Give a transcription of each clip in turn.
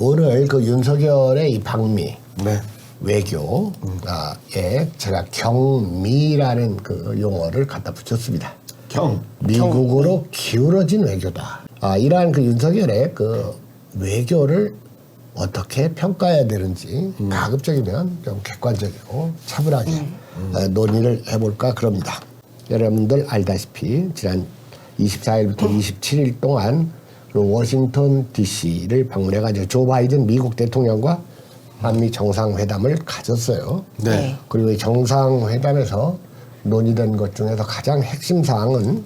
오늘 그 윤석열의 이 방미 네. 외교에 제가 경미라는 그 용어를 갖다 붙였습니다. 미국으로 기울어진 외교다. 이러한 그 윤석열의 그 외교를 어떻게 평가해야 되는지 가급적이면 좀 객관적이고 차분하게 논의를 해볼까 그럽니다. 여러분들 알다시피 지난 24일부터 27일 동안 그 워싱턴 DC를 방문해가지고 조 바이든 미국 대통령과 한미 정상회담을 가졌어요. 네. 그리고 이 정상회담에서 논의된 것 중에서 가장 핵심 사항은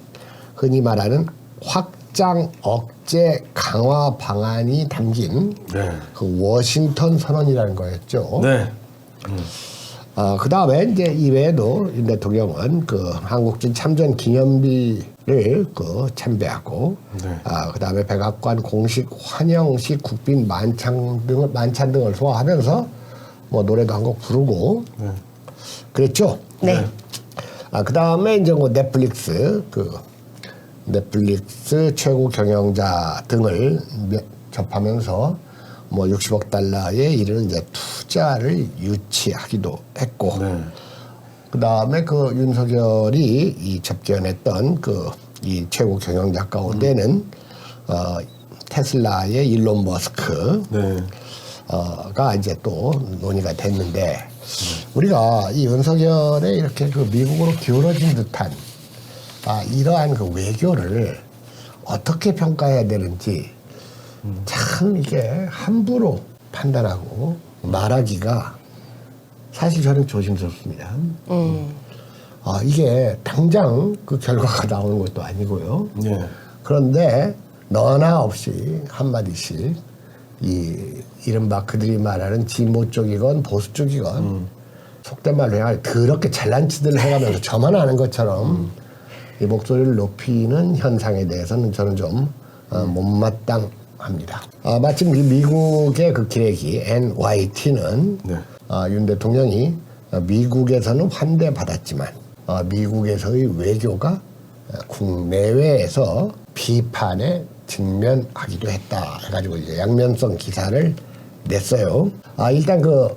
흔히 말하는 확장 억제 강화 방안이 담긴 네. 그 워싱턴 선언이라는 거였죠. 네. 그 다음에 이제 이외에도 윤 대통령은 그 한국진 참전 기념비를 그 참배하고, 네. 그 다음에 백악관 공식 환영식 국빈 만찬 등을 소화하면서 뭐 노래도 한 곡 부르고, 그랬죠. 네. 그 다음에 이제 뭐 넷플릭스 최고 경영자 등을 접하면서 뭐 60억 달러에 이르는 이제 투자를 유치하기도 했고, 네. 그 다음에 그 윤석열이 이 접견했던 그 이 최고 경영자 가운데는 테슬라의 일론 머스크 네. 가 이제 또 논의가 됐는데, 우리가 이 윤석열의 이렇게 그 미국으로 기울어진 듯한 이러한 그 외교를 어떻게 평가해야 되는지 참 이게 함부로 판단하고 말하기가 사실 저는 조심스럽습니다. 이게 당장 그 결과가 나오는 것도 아니고요. 네. 그런데 너나 없이 한마디씩 이른바 그들이 말하는 진보 쪽이건 보수 쪽이건 속된 말로 해야 그렇게 잘난 짓을 해가면서 저만 아는 것처럼 이 목소리를 높이는 현상에 대해서는 저는 좀 못마땅합니다. 마침 미국의 그 기레기 NYT는 네. 윤 대통령이 미국에서는 환대받았지만 미국에서의 외교가 국내외에서 비판에 직면하기도 했다 해가지고 이제 양면성 기사를 냈어요. 일단 그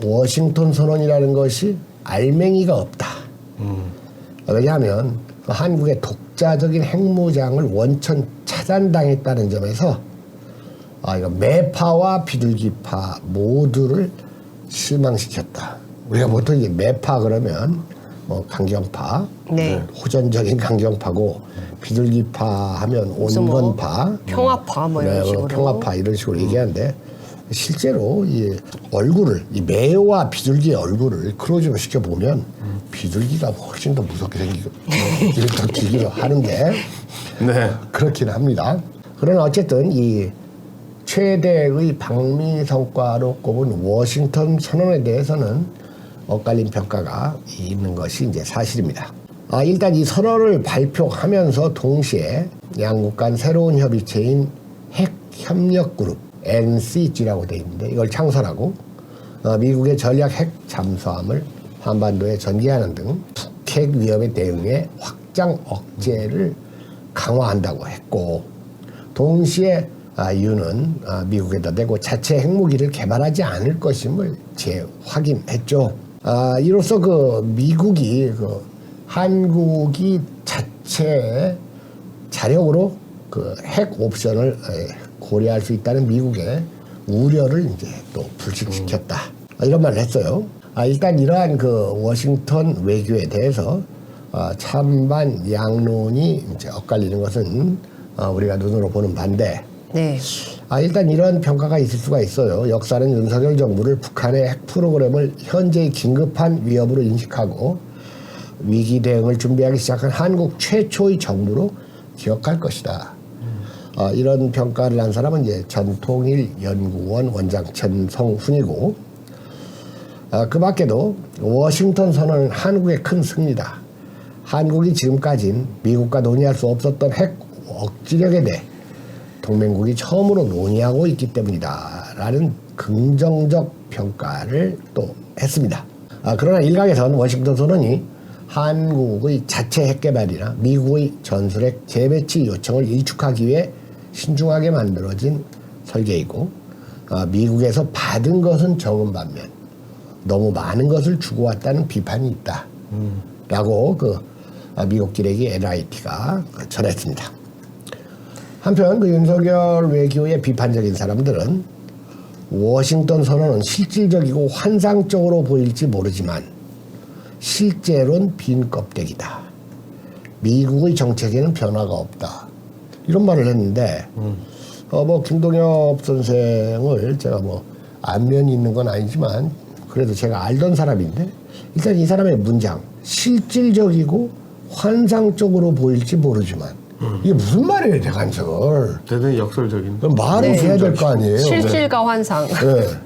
워싱턴 선언이라는 것이 알맹이가 없다. 왜냐하면 그 한국의 독자적인 핵무장을 원천 차단당했다는 점에서 이거 매파와 비둘기파 모두를 실망시켰다. 우리가 보통 이제 매파 그러면 강경파, 네. 호전적인 강경파고, 비둘기파 하면 온건파, 평화파 뭐 이런 식으로. 평화파 이런 식으로 얘기하는데, 실제로 이 얼굴을, 이 매와 비둘기의 얼굴을 크로즈업 시켜 보면 비둘기가 훨씬 더 무섭게 생기고 더 길기도 하는데, 네. 그렇긴 합니다. 그러나 어쨌든 이 최대의 방미 성과로 꼽은 워싱턴 선언에 대해서는 엇갈린 평가가 있는 것이 이제 사실입니다. 일단 이 선언을 발표하면서 동시에 양국 간 새로운 협의체인 핵협력그룹 NCG라고 되어 있는데, 이걸 창설하고 미국의 전략 핵 잠수함을 한반도에 전개하는 등 북핵 위협에 대응해 확장 억제를 강화한다고 했고, 동시에 윤은 미국에다 대고 자체 핵무기를 개발하지 않을 것임을 재확인했죠. 이로써 그 미국이 한국이 자체 자력으로 그 핵 옵션을 고려할 수 있다는 미국의 우려를 이제 또 불식시켰다. 이런 말을 했어요. 일단 이러한 그 워싱턴 외교에 대해서 찬반 양론이 이제 엇갈리는 것은 우리가 눈으로 보는 바인데, 네. 일단 이런 평가가 있을 수가 있어요. 역사는 윤석열 정부를 북한의 핵 프로그램을 현재의 긴급한 위협으로 인식하고 위기 대응을 준비하기 시작한 한국 최초의 정부로 기억할 것이다. 이런 평가를 한 사람은 이제 전통일연구원 원장 전성훈이고, 그 밖에도 워싱턴 선언은 한국의 큰 승리다. 한국이 지금까진 미국과 논의할 수 없었던 핵 억지력에 대해 동맹국이 처음으로 논의하고 있기 때문이다 라는 긍정적 평가를 또 했습니다. 그러나 일각에서는 워싱턴 선언이 한국의 자체 핵개발이나 미국의 전술핵 재배치 요청을 일축하기 위해 신중하게 만들어진 설계이고, 미국에서 받은 것은 적은 반면 너무 많은 것을 주고왔다는 비판이 있다. 라고 미국 기레기 NIT가 전했습니다. 한편 윤석열 외교의 비판적인 사람들은 워싱턴 선언은 실질적이고 환상적으로 보일지 모르지만 실제로는 빈 껍데기다. 미국의 정책에는 변화가 없다. 이런 말을 했는데 김동엽 선생을 제가 안면이 있는 건 아니지만 그래도 제가 알던 사람인데 일단 이 사람의 문장 실질적이고 환상적으로 보일지 모르지만 이게 무슨 말이에요, 대간설. 대단히 역설적인. 그럼 말을 해야 될 거 아니에요. 실질과 환상. 네.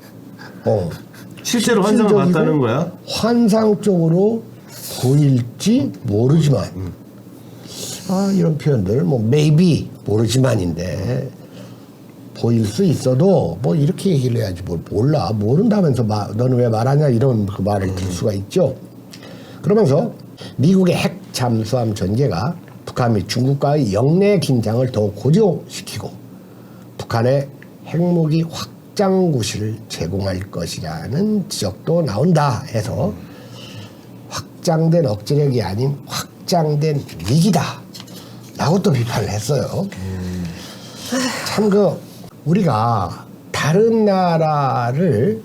실제로 환상을 봤다는 거야? 환상적으로 보일지 모르지만 이런 표현들 maybe 모르지만인데 보일 수 있어도 이렇게 얘기를 해야지 몰라 모른다면서 너는 왜 말하냐 이런 그 말을 들 수가 있죠. 그러면서 미국의 핵 잠수함 전개가 북한 및 중국과의 영내 긴장을 더욱 고조시키고 북한의 핵무기 확장 구실을 제공할 것이라는 지적도 나온다 해서 확장된 억제력이 아닌 확장된 위기다 라고 또 비판을 했어요. 참 우리가 다른 나라를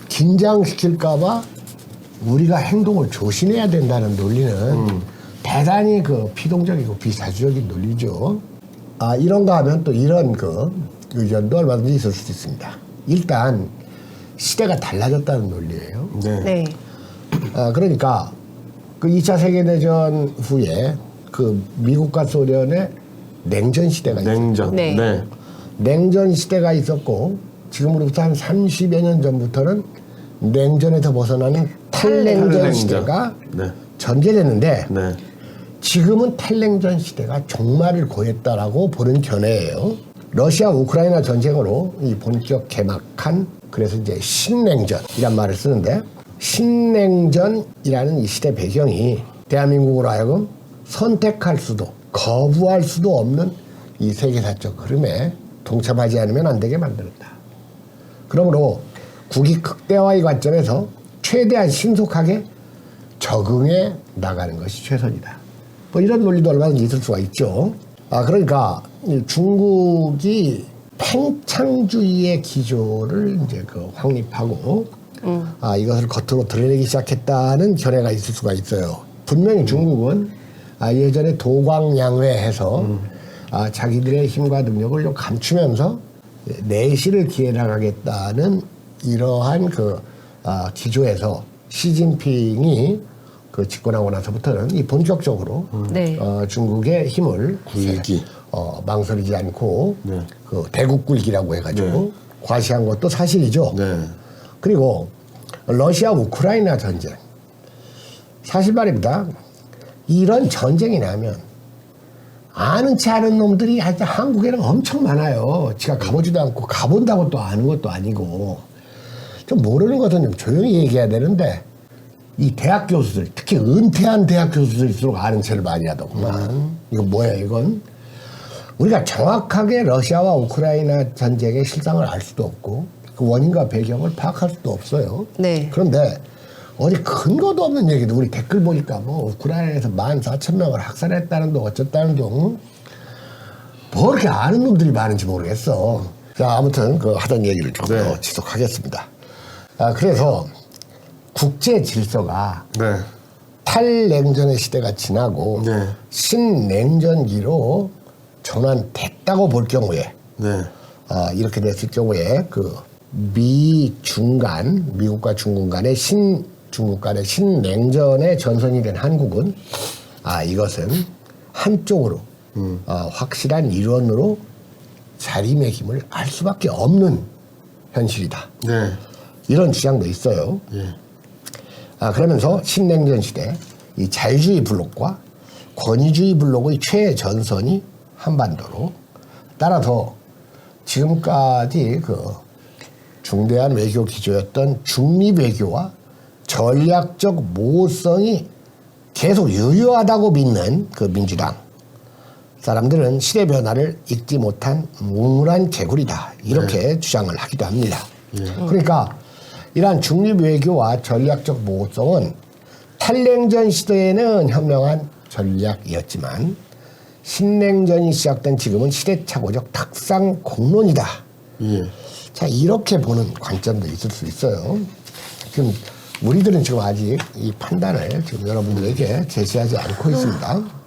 긴장시킬까봐 우리가 행동을 조심해야 된다는 논리는 대단히 피동적이고 비사주적인 논리죠. 이런가 하면 또 이런 의견도 얼마든지 있을 수도 있습니다. 일단 시대가 달라졌다는 논리예요. 네. 그러니까 2차 세계대전 후에 미국과 소련의 냉전 시대가 있었죠. 네. 냉전 시대가 있었고 지금으로부터 한 30여 년 전부터는 냉전에서 벗어나는 탈냉전 시대가 전개됐는데 지금은 탈냉전 시대가 종말을 고했다라고 보는 견해예요. 러시아 우크라이나 전쟁으로 본격 개막한 그래서 이제 신냉전이란 말을 쓰는데 신냉전이라는 이 시대 배경이 대한민국으로 하여금 선택할 수도 거부할 수도 없는 이 세계사적 흐름에 동참하지 않으면 안 되게 만들었다. 그러므로 국익 극대화의 관점에서 최대한 신속하게 적응해 나가는 것이 최선이다. 이런 논리도 얼마든지 있을 수가 있죠. 그러니까 중국이 팽창주의의 기조를 이제 확립하고 이것을 겉으로 드러내기 시작했다는 견해가 있을 수가 있어요. 분명히 중국은 예전에 도광양회해서 자기들의 힘과 능력을 좀 감추면서 내실을 기해나가겠다는 이러한 기조에서 시진핑이 집권하고 나서부터는 본격적으로 중국의 힘을 굴기 망설이지 않고 대국 굴기라고 해가지고 과시한 것도 사실이죠. 그리고 러시아 우크라이나 전쟁 사실 말입니다. 이런 전쟁이 나면 아는 체 아는 놈들이 하여튼 한국에는 엄청 많아요. 지가 가보지도 않고 가본다고 또 아는 것도 아니고 좀 모르는 것은 좀 조용히 얘기해야 되는데 이 대학 교수들 특히 은퇴한 대학 교수들일수록 아는 체를 많이 하더구만. 이건 뭐야 이건. 우리가 정확하게 러시아와 우크라이나 전쟁의 실상을 알 수도 없고 그 원인과 배경을 파악할 수도 없어요. 그런데 어디 근거도 없는 얘기도 우리 댓글 보니까 우크라이나에서 14,000명을 학살했다는 둥 어쨌다는 둥 뭐 그렇게 아는 놈들이 많은지 모르겠어. 자 아무튼 하던 얘기를 좀 더 지속하겠습니다. 그래서 국제 질서가 탈냉전의 시대가 지나고 신냉전기로 전환됐다고 볼 경우에 이렇게 됐을 경우에 미국과 중국 간의 중국 간의 신냉전의 전선이 된 한국은 이것은 한쪽으로 확실한 일원으로 자리매김을 할 수밖에 없는 현실이다. 이런 주장도 있어요. 그러면서 신냉전 시대 이 자유주의 블록과 권위주의 블록의 최전선이 한반도로 따라서 지금까지 중대한 외교 기조였던 중립 외교와 전략적 모호성이 계속 유효하다고 믿는 민주당 사람들은 시대 변화를 읽지 못한 우물한 개구리다 이렇게 주장을 하기도 합니다. 그러니까 이러한 중립 외교와 전략적 모호성은 탈냉전 시대에는 현명한 전략이었지만 신냉전이 시작된 지금은 시대착오적 탁상 공론이다. 자, 이렇게 보는 관점도 있을 수 있어요. 지금 우리들은 지금 아직 이 판단을 지금 여러분들에게 제시하지 않고 있습니다.